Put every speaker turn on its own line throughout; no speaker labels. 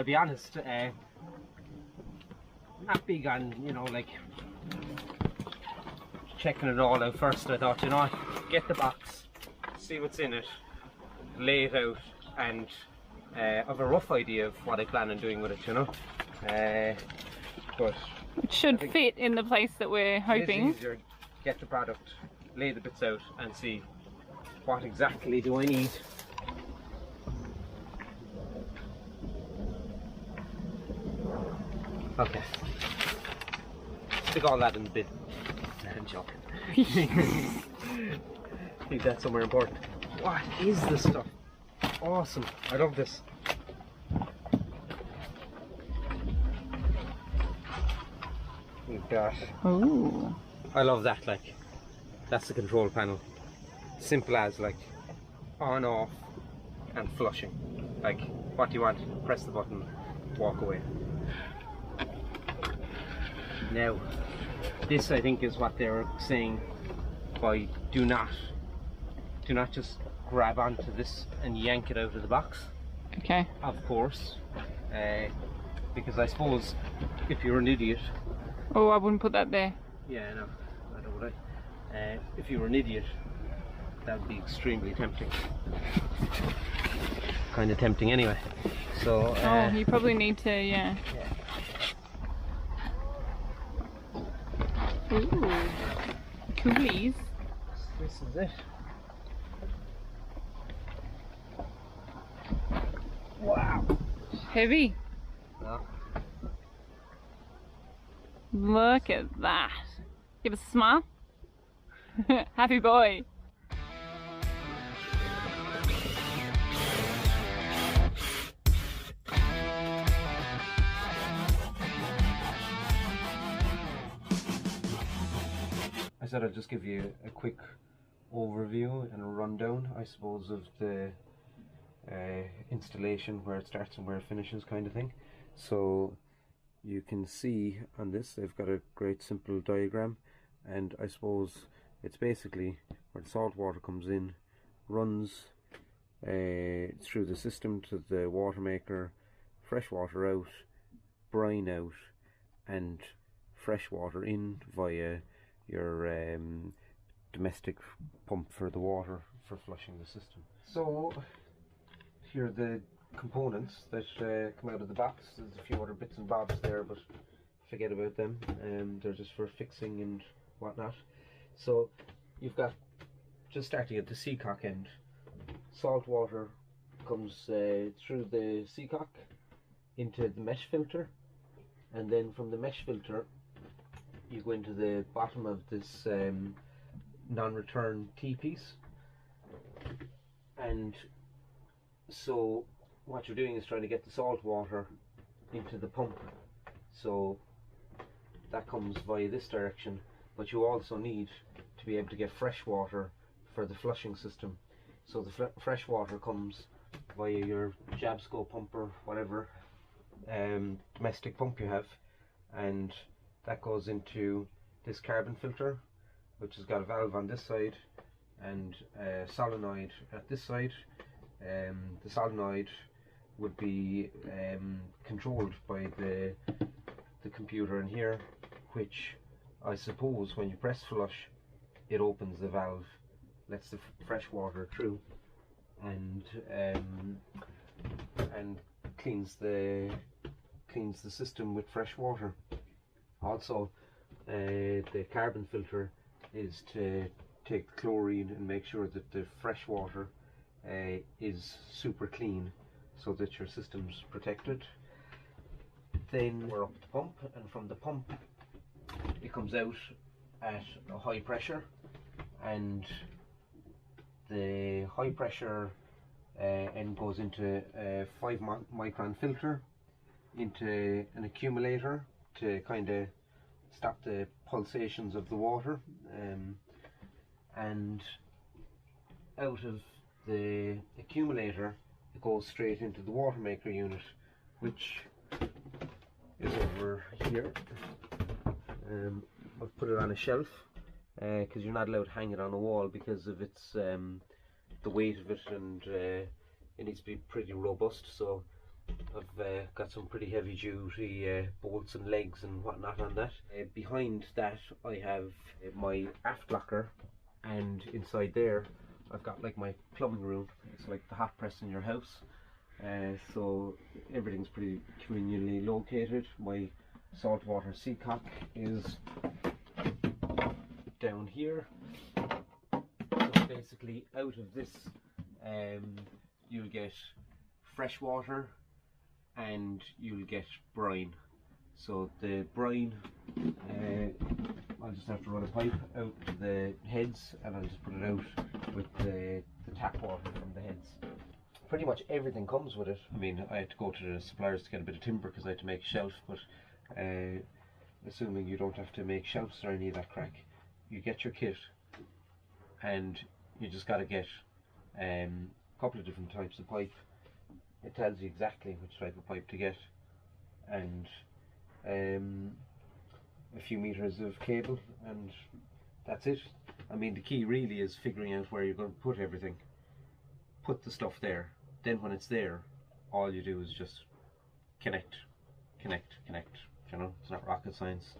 I'll be honest, not big on, you know, like checking it all out first. I thought, you know, get the box, see what's in it, lay it out, and have a rough idea of what I plan on doing with it, you know. But
it should fit in the place that we're hoping.
It's easier, get the product, lay the bits out, and see what exactly do I need. Okay. Stick all that in the bin. I'm joking. Leave that somewhere important. What is this stuff? Awesome. I love this. We've got.
Ooh.
I love that. Like, that's the control panel. Simple as like on, off, and flushing. Like, what do you want? Press the button, walk away. Now, this I think is what they're saying by do not just grab onto this and yank it out of the box.
Okay.
Of course, because I suppose if you're an idiot.
Oh, I wouldn't put that there.
Yeah, no, I don't would. If you were an idiot, that would be extremely tempting. Kind of tempting anyway. So.
Oh, you probably need to, yeah. Ooh, coolies.
This is it. Wow.
Heavy.
No.
Look at that. Give us a smile. Happy boy.
I said I'd just give you a quick overview and a rundown, I suppose, of the installation, where it starts and where it finishes, kind of thing. So you can see on this they've got a great simple diagram, and I suppose it's basically where the salt water comes in, runs through the system to the water maker, fresh water out, brine out, and fresh water in via your domestic pump for the water for flushing the system. So here are the components that come out of the box. There's a few other bits and bobs there, but forget about them. They're just for fixing and whatnot. So you've got, just starting at the seacock end, salt water comes through the seacock into the mesh filter, and then from the mesh filter you go into the bottom of this non-return T-piece. And so what you're doing is trying to get the salt water into the pump, so that comes via this direction, but you also need to be able to get fresh water for the flushing system. So the fresh water comes via your Jabsco pump or whatever domestic pump you have, and that goes into this carbon filter, which has got a valve on this side and a solenoid at this side. The solenoid would be controlled by the computer in here, which I suppose when you press flush, it opens the valve, lets the fresh water through, and cleans the system with fresh water. Also, the carbon filter is to take the chlorine and make sure that the fresh water is super clean, so that your system's protected. Then we're up the pump, and from the pump it comes out at a high pressure, and the high pressure end goes into a 5-micron filter into an accumulator to kind of stop the pulsations of the water, and out of the accumulator it goes straight into the water maker unit, which is over here. I've put it on a shelf because you're not allowed to hang it on a wall because of its the weight of it, and it needs to be pretty robust. So I've got some pretty heavy duty bolts and legs and whatnot on that. Behind that I have my aft locker, and inside there I've got like my plumbing room. It's like the hot press in your house. So everything's pretty conveniently located. My saltwater seacock is down here. So basically out of this you'll get fresh water and you'll get brine. So the brine, I'll just have to run a pipe out to the heads and I'll just put it out with the tap water from the heads. Pretty much everything comes with it. I mean, I had to go to the suppliers to get a bit of timber because I had to make a shelf, but assuming you don't have to make shelves or any of that crack, you get your kit and you just got to get a couple of different types of pipe. It tells you exactly which type of pipe to get, and a few meters of cable, and that's it. I mean, the key really is figuring out where you're going to put everything. Put the stuff there, then when it's there, all you do is just connect. You know, it's not rocket science.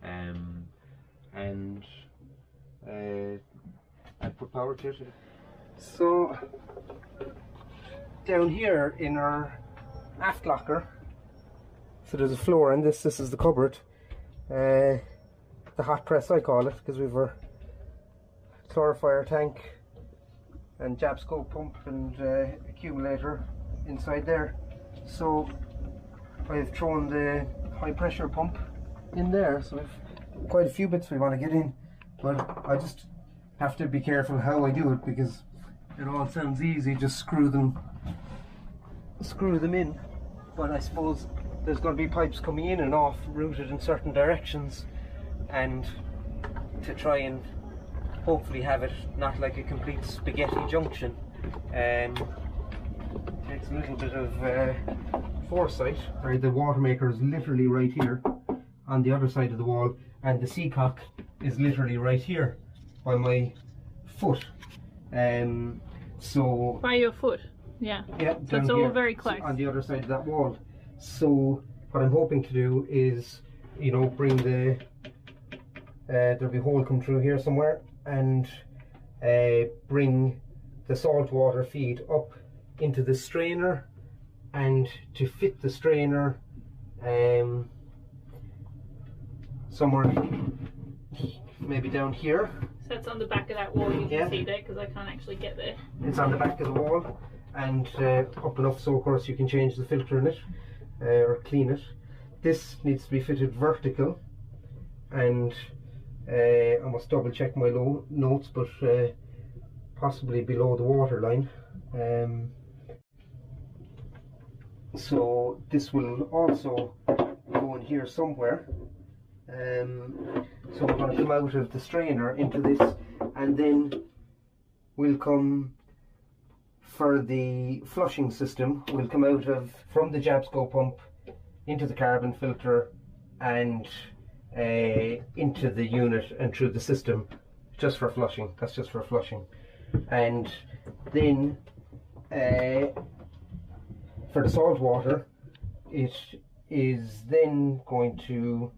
And I put power to it. So down here in our aft locker, so there's a floor, and this is the cupboard, the hot press I call it, because we've our chlorifier tank and jab scope pump and accumulator inside there. So I've thrown the high pressure pump in there, so we've quite a few bits we want to get in, but I just have to be careful how I do it, because it all sounds easy, just screw them in, but I suppose there's going to be pipes coming in and off routed in certain directions, and to try and hopefully have it not like a complete spaghetti junction takes a little bit of foresight. Right, the watermaker is literally right here on the other side of the wall, and the seacock is literally right here by my foot. So
by your foot, yeah.
Yeah,
so it's all
here,
very close
on the other side of that wall. So what I'm hoping to do is, you know, bring the there'll be a hole come through here somewhere, and bring the saltwater feed up into the strainer, and to fit the strainer somewhere maybe down here.
So it's on the back of that wall, you can see there, because I can't actually get there.
It's on the back of the wall, and up enough so of course you can change the filter in it or clean it. This needs to be fitted vertical, and I must double check my notes, but possibly below the water line. So this will also go in here somewhere. So we're going to come out of the strainer into this, and then we'll come for the flushing system. We'll come out from the jab scope pump into the carbon filter and into the unit and through the system, just for flushing. That's just for flushing. And then for the salt water, it is then going to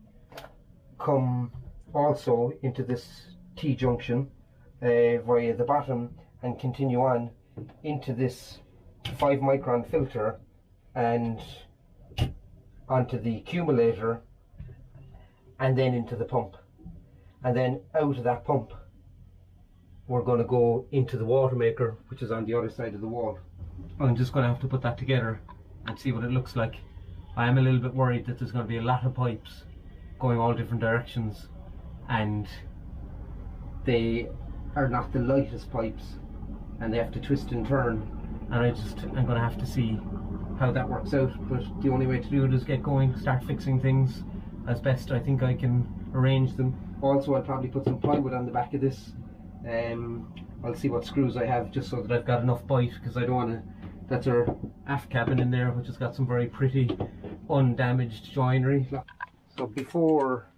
come also into this T-junction via the bottom, and continue on into this 5 micron filter and onto the accumulator, and then into the pump, and then out of that pump we're going to go into the watermaker, which is on the other side of the wall. I'm just going to have to put that together and see what it looks like. I am a little bit worried that there's going to be a lot of pipes going all different directions, and they are not the lightest pipes, and they have to twist and turn, and I'm going to have to see how that works out. But the only way to do it is get going, start fixing things as best I think I can arrange them. Also, I'll probably put some plywood on the back of this. I'll see what screws I have, just so that I've got enough bite, because I don't want to. That's our aft cabin in there, which has got some very pretty undamaged joinery. So before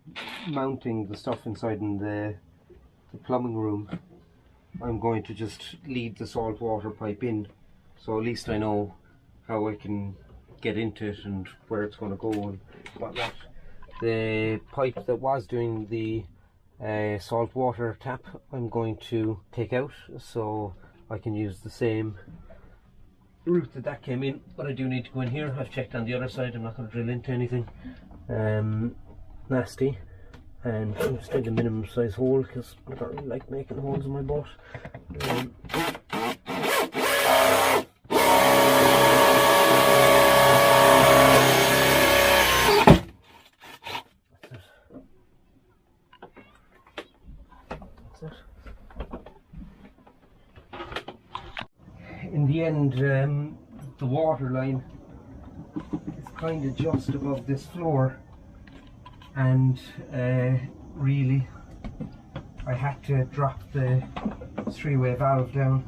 mounting the stuff inside in the plumbing room, I'm going to just lead the salt water pipe in, so at least I know how I can get into it and where it's going to go and whatnot. The pipe that was doing the salt water tap I'm going to take out, so I can use the same route that came in, but I do need to go in here. I've checked on the other side. I'm not going to drill into anything nasty, and I'm just doing a minimum size hole because I don't really like making holes in my boat. In the end, the water line is kind of just above this floor, and really I had to drop the three-way valve down,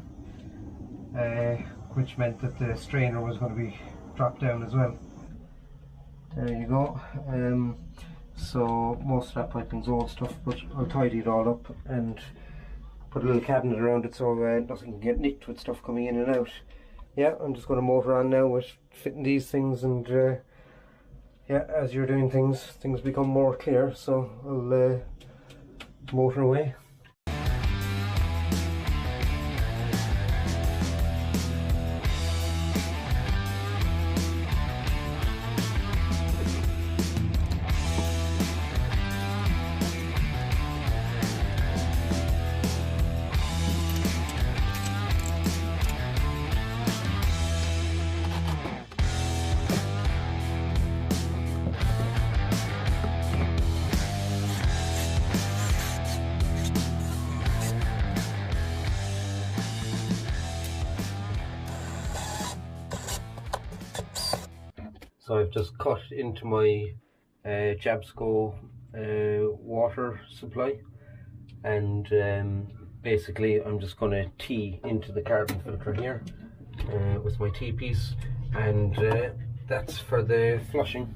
which meant that the strainer was going to be dropped down as well. There you go. So most of that piping's old stuff, but I'll tidy it all up and put a little cabinet around it so nothing can get nicked with stuff coming in and out. Yeah, I'm just going to motor on now with fitting these things, and yeah, as you're doing things become more clear, so I'll motor away. So I've just cut into my Jabsco water supply, and basically I'm just going to tee into the carbon filter here with my T-piece, and that's for the flushing.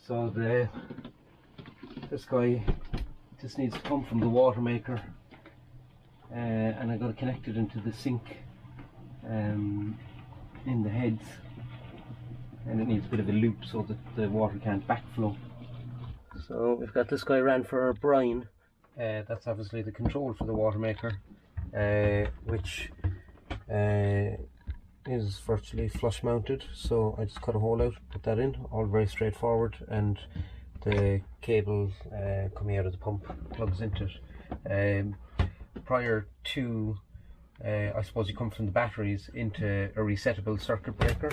So this guy just needs to come from the watermaker, and I'm going to connect it into the sink in the heads, and it needs a bit of a loop so that the water can't backflow. So we've got this guy ran for brine. That's obviously the control for the watermaker, which is virtually flush mounted, so I just cut a hole out, put that in, all very straightforward, and the cable coming out of the pump plugs into it. Prior to, I suppose you come from the batteries into a resettable circuit breaker,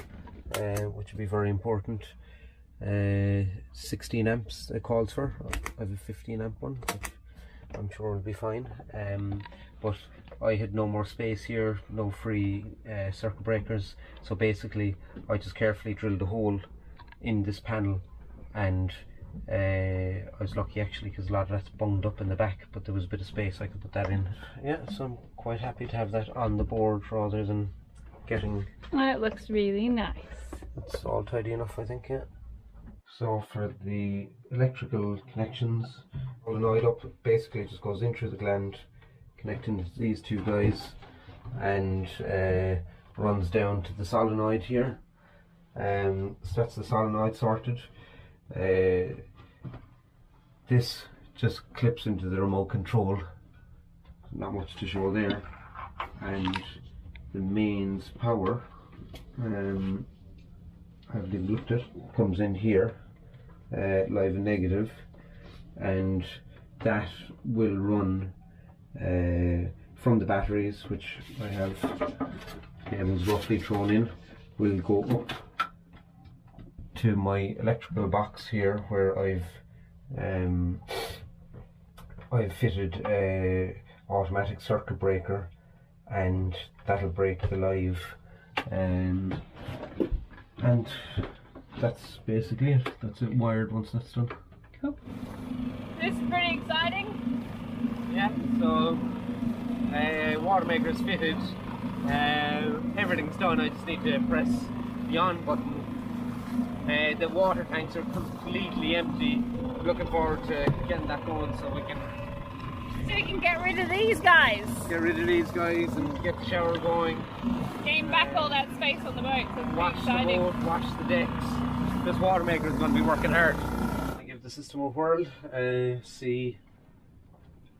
which would be very important. 16 amps it calls for. I have a 15 amp one, which I'm sure will be fine, but I had no more space here, no free circuit breakers, so basically I just carefully drilled a hole in this panel, and I was lucky actually because a lot of that's bunged up in the back, but there was a bit of space I could put that in. Yeah, so I'm quite happy to have that on the board rather than getting...
It looks really nice.
It's all tidy enough, I think, yeah. So for the electrical connections, solenoid up basically just goes in through the gland, connecting these two guys, and runs down to the solenoid here. So that's the solenoid sorted. This just clips into the remote control, not much to show there, and the mains power, I haven't even looked at, comes in here, live and negative, and that will run from the batteries, which I have cables roughly thrown in, will go up to my electrical box here, where I've fitted a automatic circuit breaker, and that'll break the live, and that's basically it. That's it wired once that's done.
Cool. This is pretty exciting.
Yeah, so watermaker's fitted,
Everything's done. I just need to press the on button. The water tanks are completely empty. Looking forward to getting that going so we can
get rid of these guys.
get rid of these guys and get the shower going.
Gain back all that space on the boat. So it's
Wash the
exciting.
boat, wash the decks. This watermaker is going to be working hard. I give the system a whirl, see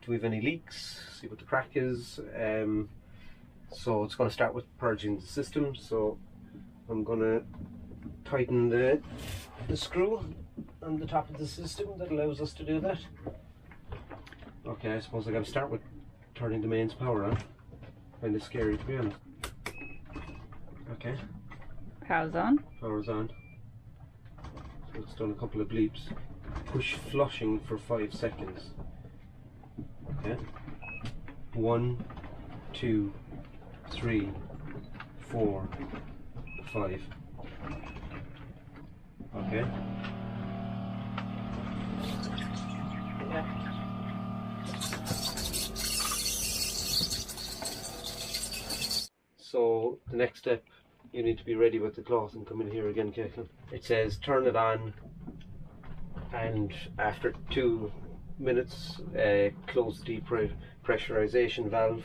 do we have any leaks, see what the crack is. So it's going to start with purging the system. So I'm going to tighten the screw on the top of the system that allows us to do that. Okay, I suppose I got to start with turning the mains power on. Kind of scary, to be honest. Okay.
Power's on.
Power's on. So it's done a couple of bleeps. Push flushing for 5 seconds. Okay. 1, 2, 3, 4, 5. Okay. Yeah. So the next step, you need to be ready with the cloth and come in here again, Caitlin. It says turn it on, and after 2 minutes, close the depressurization valve.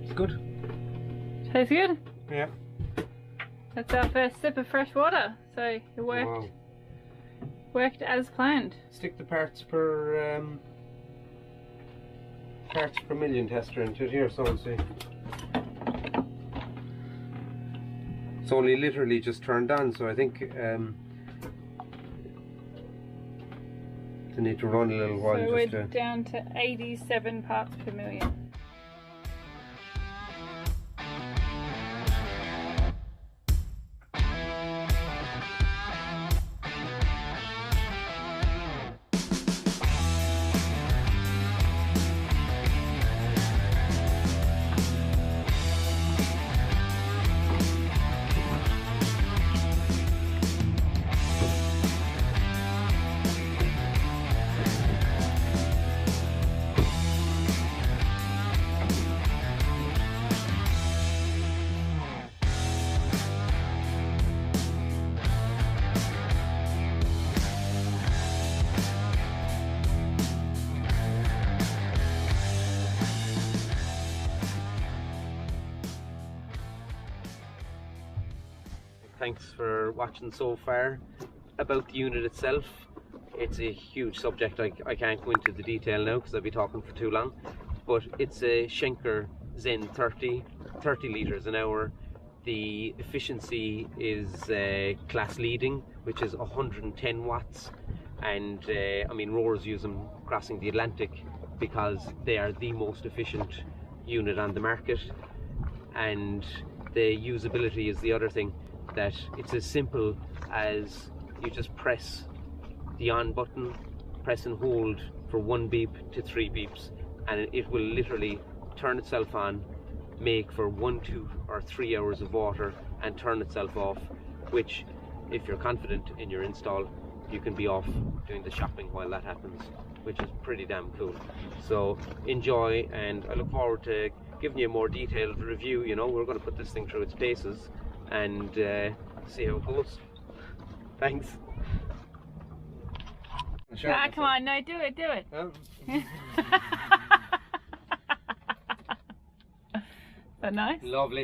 It's good.
Tastes good.
Yeah.
That's our first sip of fresh water. So it worked.
Wow.
Worked as planned.
Stick the parts per million tester into it here, so we'll see. It's only literally just turned on, so I think they need to run a little while.
So
just
we're
to...
down to 87 parts per million.
Thanks for watching so far. About the unit itself, it's a huge subject. I can't go into the detail now because I'll be talking for too long, but it's a Schenker Zen 30 litres an hour. The efficiency is class leading, which is 110 watts, and I mean, rowers use them crossing the Atlantic because they are the most efficient unit on the market. And the usability is the other thing, that it's as simple as you just press the on button, press and hold for 1 beep to 3 beeps, and it will literally turn itself on, make for 1, 2 or 3 hours of water, and turn itself off, which, if you're confident in your install, you can be off doing the shopping while that happens, which is pretty damn cool. So enjoy, and I look forward to giving you a more detailed review. You know, we're going to put this thing through its paces and see how it goes. Thanks.
Ah, come on, no, do it. Is that nice?
Lovely.